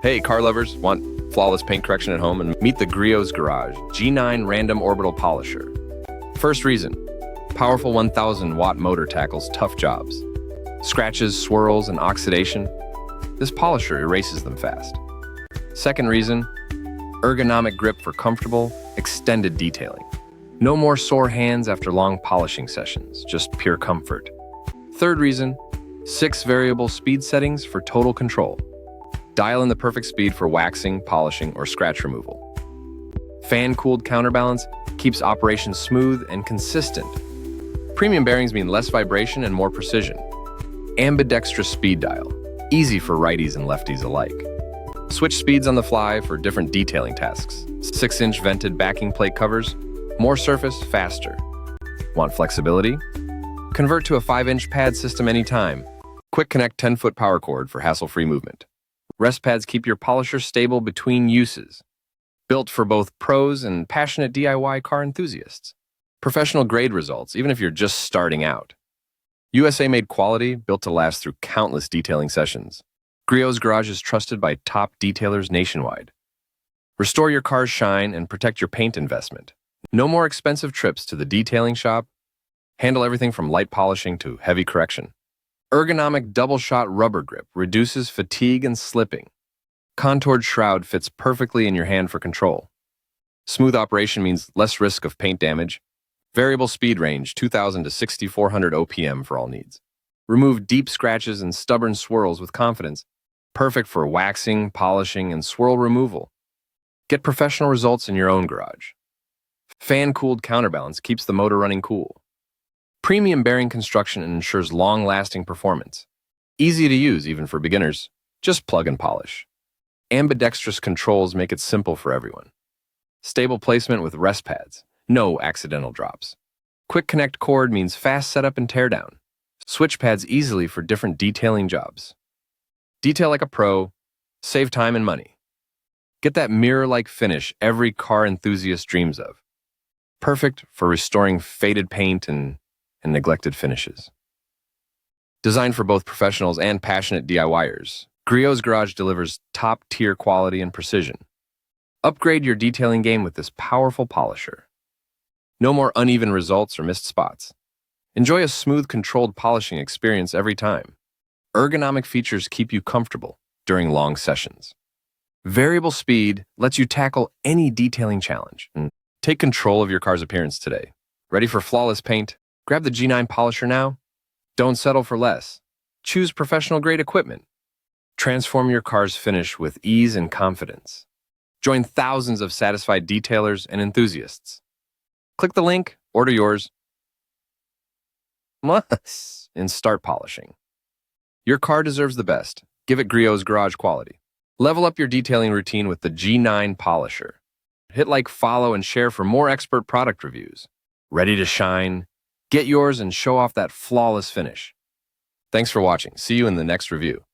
Hey, car lovers, want flawless paint correction at home? And meet the Griot's Garage G9 Random Orbital Polisher. First reason, powerful 1,000-watt motor tackles tough jobs. Scratches, swirls, and oxidation, this polisher erases them fast. Second reason, ergonomic grip for comfortable, extended detailing. No more sore hands after long polishing sessions, just pure comfort. Third reason, 6 variable speed settings for total control. Dial in the perfect speed for waxing, polishing, or scratch removal. Fan-cooled counterbalance keeps operation smooth and consistent. Premium bearings mean less vibration and more precision. Ambidextrous speed dial, easy for righties and lefties alike. Switch speeds on the fly for different detailing tasks. 6-inch vented backing plate covers, more surface, faster. Want flexibility? Convert to a 5-inch pad system anytime. Quick connect 10-foot power cord for hassle-free movement. Rest pads keep your polisher stable between uses. Built for both pros and passionate DIY car enthusiasts. Professional grade results, even if you're just starting out. USA-made quality, built to last through countless detailing sessions. Griot's Garage is trusted by top detailers nationwide. Restore your car's shine and protect your paint investment. No more expensive trips to the detailing shop. Handle everything from light polishing to heavy correction. Ergonomic double-shot rubber grip reduces fatigue and slipping. Contoured shroud fits perfectly in your hand for control. Smooth operation means less risk of paint damage. Variable speed range, 2,000 to 6,400 OPM for all needs. Remove deep scratches and stubborn swirls with confidence. Perfect for waxing, polishing, and swirl removal. Get professional results in your own garage. Fan-cooled counterbalance keeps the motor running cool. Premium bearing construction ensures long-lasting performance. Easy to use even for beginners. Just plug and polish. Ambidextrous controls make it simple for everyone. Stable placement with rest pads. No accidental drops. Quick connect cord means fast setup and teardown. Switch pads easily for different detailing jobs. Detail like a pro. Save time and money. Get that mirror-like finish every car enthusiast dreams of. Perfect for restoring faded paint and neglected finishes. Designed for both professionals and passionate DIYers, Griot's Garage delivers top-tier quality and precision. Upgrade your detailing game with this powerful polisher. No more uneven results or missed spots. Enjoy a smooth, controlled polishing experience every time. Ergonomic features keep you comfortable during long sessions. Variable speed lets you tackle any detailing challenge. Take control of your car's appearance today. Ready for flawless paint? Grab the G9 polisher now. Don't settle for less. Choose professional-grade equipment. Transform your car's finish with ease and confidence. Join thousands of satisfied detailers and enthusiasts. Click the link, order yours, and start polishing. Your car deserves the best. Give it Griot's Garage quality. Level up your detailing routine with the G9 polisher. Hit like, follow, and share for more expert product reviews. Ready to shine? Get yours and show off that flawless finish. Thanks for watching. See you in the next review.